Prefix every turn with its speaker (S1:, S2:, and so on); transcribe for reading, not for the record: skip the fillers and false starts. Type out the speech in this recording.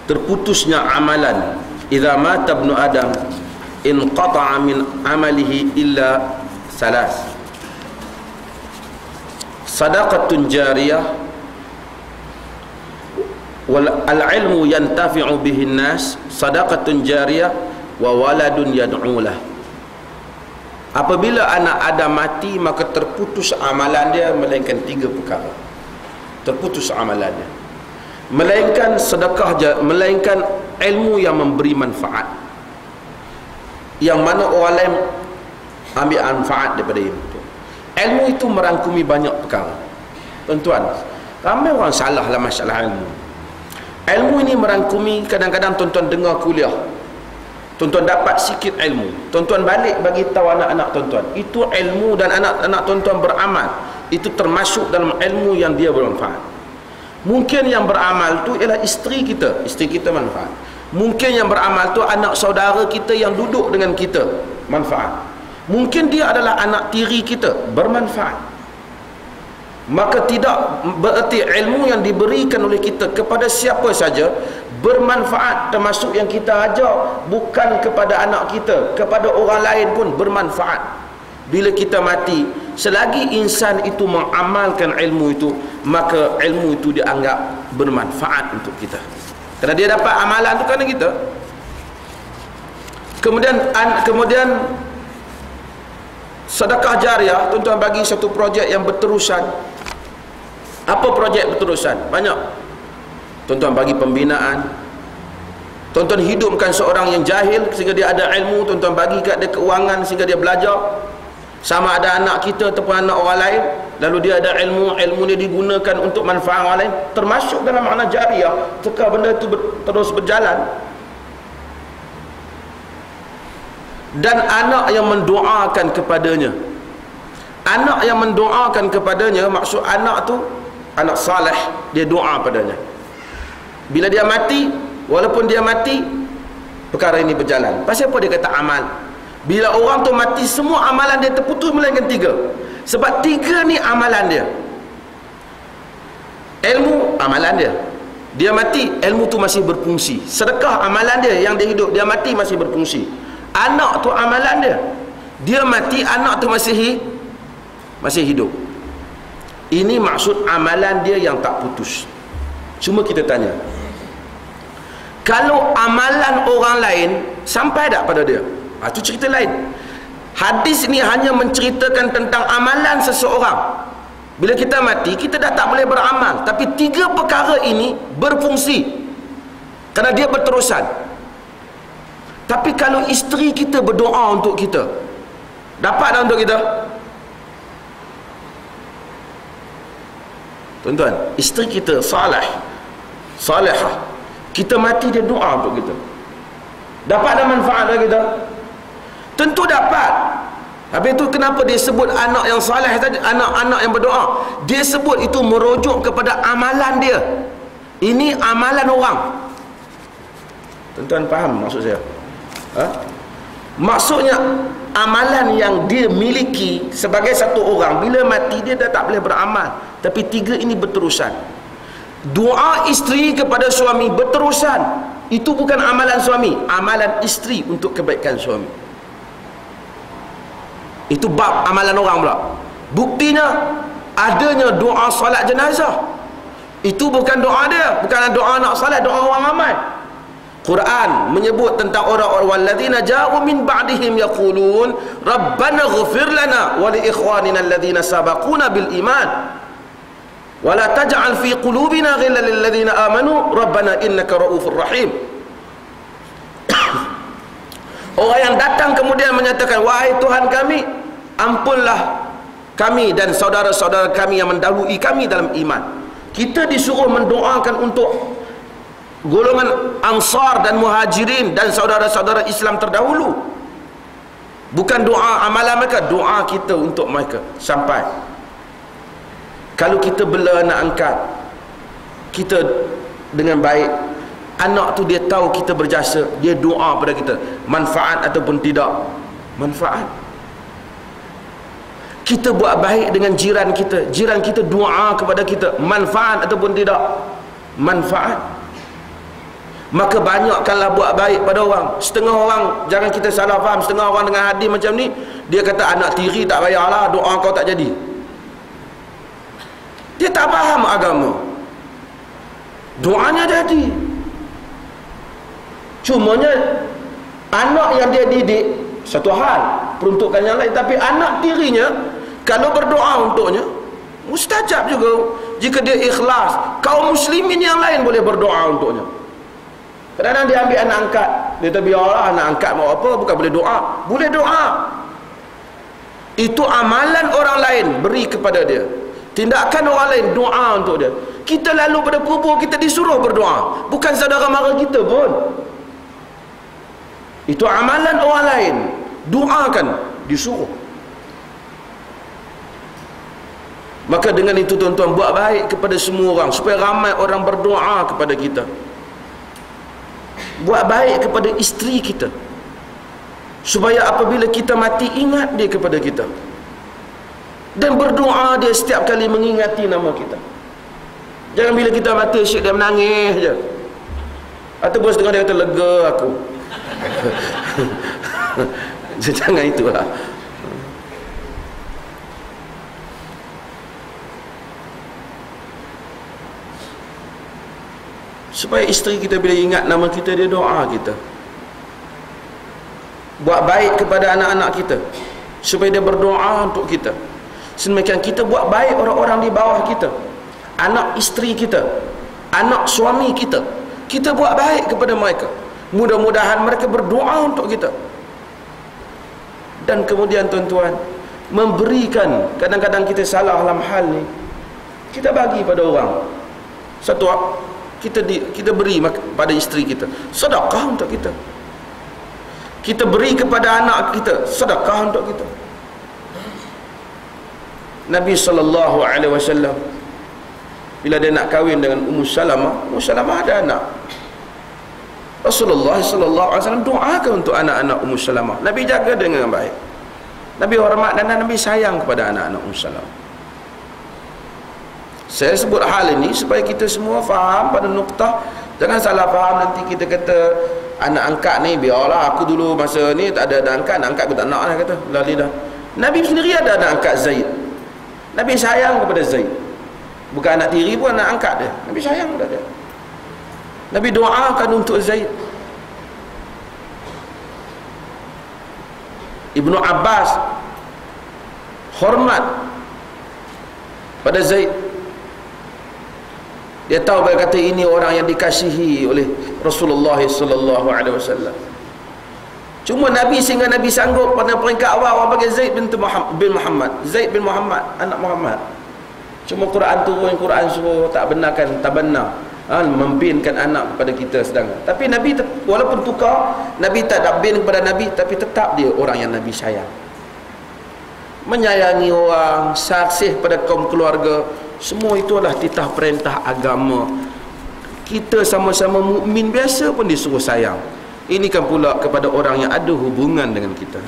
S1: terputusnya amalan. Idza mata ibnu adam inqata'a min amalihi illa salas: sadaqatun jariyah, wal ilmu yantafi'u bihi an-nas, sadaqatun jariyah, wa waladun yad'u lah. Apabila anak Adam mati, maka terputus amalan dia, melainkan 3 perkara. Terputus amalan dia, melainkan sedekah, melainkan ilmu yang memberi manfaat, yang mana orang lain ambil manfaat daripada itu. Ilmu itu merangkumi banyak perkara. Tuan-tuan, ramai orang salah lah masalah ilmu. Ilmu ini merangkumi, kadang-kadang tuan-tuan dengar kuliah, tuan-tuan dapat sikit ilmu, tuan-tuan balik bagi tahu anak-anak tuan-tuan, itu ilmu, dan anak-anak tuan-tuan beramal, itu termasuk dalam ilmu yang dia bermanfaat. Mungkin yang beramal tu ialah isteri kita manfaat. Mungkin yang beramal tu anak saudara kita yang duduk dengan kita, manfaat. Mungkin dia adalah anak tiri kita, bermanfaat. Maka tidak bererti ilmu yang diberikan oleh kita kepada siapa saja bermanfaat, termasuk yang kita ajar, bukan kepada anak kita, kepada orang lain pun bermanfaat. Bila kita mati, selagi insan itu mengamalkan ilmu itu, maka ilmu itu dianggap bermanfaat untuk kita, kerana dia dapat amalan itu kerana kita. Kemudian sedekah jariah, tuan-tuan, bagi satu projek yang berterusan. Apa projek berterusan? Banyak. Tuan-tuan bagi pembinaan, tuan-tuan hidupkan seorang yang jahil sehingga dia ada ilmu, tuan-tuan bagi kat dia keuangan sehingga dia belajar. Sama ada anak kita ataupun anak orang lain, lalu dia ada ilmu dia digunakan untuk manfaat orang lain, termasuk dalam makna jariah, jika benda itu terus berjalan. Dan anak yang mendoakan kepadanya, maksud anak tu anak saleh, dia doa padanya. Bila dia mati, walaupun dia mati, perkara ini berjalan. Pasal apa dia kata amal? Bila orang tu mati, semua amalan dia terputus melainkan 3. Sebab 3 ni amalan dia. Ilmu, amalan dia. Dia mati, ilmu tu masih berfungsi. Sedekah, amalan dia. Yang dia hidup, dia mati masih berfungsi. Anak tu amalan dia. Dia mati, anak tu masih hidup. Ini maksud amalan dia yang tak putus. Cuma kita tanya, kalau amalan orang lain sampai tak pada dia, itu cerita lain. Hadis ni hanya menceritakan tentang amalan seseorang. Bila kita mati, kita dah tak boleh beramal, tapi 3 perkara ini berfungsi kerana dia berterusan. Tapi kalau isteri kita berdoa untuk kita, dapat tak untuk kita? Tuan-tuan, isteri kita salihah, kita mati dia doa untuk kita, dapat ada manfaat bagi kita? Tentu dapat. Habis itu kenapa dia sebut anak yang salih saja, anak-anak yang berdoa? Dia sebut itu merujuk kepada amalan dia. Ini amalan orang. Tuan-tuan faham maksud saya? Maksudnya amalan yang dia miliki sebagai satu orang, bila mati dia dah tak boleh beramal. Tapi 3 ini berterusan. Doa isteri kepada suami berterusan. Itu bukan amalan suami, amalan isteri untuk kebaikan suami. Itu bab amalan orang pula. Buktinya adanya doa solat jenazah. Itu bukan doa dia, bukan doa anak solat, doa orang ramai. Quran menyebut tentang orang-orang walladzina ja'u min ba'dihim yaqulun rabbana ighfir lana wa li ikhwanina alladhina sabaquna bil iman wa la taj'al fi qulubina ghillan lil ladzina amanu rabbana innaka ra'ufur rahim. Orang yang datang kemudian menyatakan, wahai Tuhan kami, ampunlah kami dan saudara-saudara kami yang mendahului kami dalam iman. Kita disuruh mendoakan untuk golongan Ansar dan Muhajirin dan saudara-saudara Islam terdahulu. Bukan doa amalan mereka, doa kita untuk mereka sampai. Kalau kita bela nak angkat kita dengan baik, anak tu dia tahu kita berjasa, dia doa pada kita, manfaat ataupun tidak manfaat. Kita buat baik dengan jiran kita doa kepada kita, manfaat ataupun tidak manfaat. Maka banyakkanlah buat baik pada orang. Setengah orang, jangan kita salah faham, setengah orang dengan hadis macam ni, dia kata anak tiri tak payahlah, doa kau tak jadi. Dia tak faham agama. Doanya jadi. Cumanya anak yang dia didik satu hal, peruntukan yang lain, tapi anak tirinya kalau berdoa untuknya mustajab juga jika dia ikhlas. Kaum muslimin yang lain boleh berdoa untuknya. Kadang-kadang dia ambil anak angkat, dia kata biarlah anak angkat mau apa, bukan boleh doa. Boleh doa. Itu amalan orang lain beri kepada dia, tindakan orang lain doa untuk dia. Kita lalu pada kubur, kita disuruh berdoa, bukan saudara mara kita pun. Itu amalan orang lain, doakan, disuruh. Maka dengan itu tuan-tuan, buat baik kepada semua orang supaya ramai orang berdoa kepada kita. Buat baik kepada isteri kita supaya apabila kita mati ingat dia kepada kita, dan berdoa dia setiap kali mengingati nama kita. Jangan bila kita mati asyik dia menangis je, ataupun setengah dia kata lega aku. Jangan itulah. Supaya isteri kita bila ingat nama kita, dia doa kita. Buat baik kepada anak-anak kita supaya dia berdoa untuk kita. Sedemikian kita buat baik orang-orang di bawah kita, anak isteri kita, anak suami kita, kita buat baik kepada mereka. Mudah-mudahan mereka berdoa untuk kita. Dan kemudian tuan-tuan, memberikan, kadang-kadang kita salah dalam hal ni, kita bagi pada orang satu, kita beri pada isteri kita, sedekah untuk kita. Kita beri kepada anak kita, sedekah untuk kita. Nabi SAW bila dia nak kahwin dengan Ummu Salamah ada anak. Rasulullah SAW doakan untuk anak-anak Ummu Salamah. Nabi jaga dengan baik, Nabi hormat dan Nabi sayang kepada anak-anak Ummu Salamah. Saya sebut hal ini supaya kita semua faham pada noktah. Jangan salah faham nanti kita kata anak angkat ni biarlah, aku dulu masa ni tak ada anak angkat aku tak nak lah, kata lalilah. Nabi sendiri ada anak angkat Zaid. Nabi sayang kepada Zaid. Bukan anak tiri pun, anak angkat dia. Nabi sayang kepada dia. Nabi doakan untuk Zaid. Ibnu Abbas hormat pada Zaid. Dia tahu, dia kata ini orang yang dikasihi oleh Rasulullah SAW. Cuma Nabi, sehingga Nabi sanggup pada peringkat awal bagi Zaid bin Muhammad. Zaid bin Muhammad, anak Muhammad. Cuma Quran turun, Quran suruh tak benarkan tabanna, membinkan anak kepada kita sedang. Tapi Nabi walaupun tukar, Nabi tak nak bin kepada Nabi, tapi tetap dia orang yang Nabi sayang. Menyayangi orang, saksih pada kaum keluarga, semua itu adalah titah perintah agama. Kita sama-sama mukmin biasa pun disuruh sayang. Ini kan pula kepada orang yang ada hubungan dengan kita.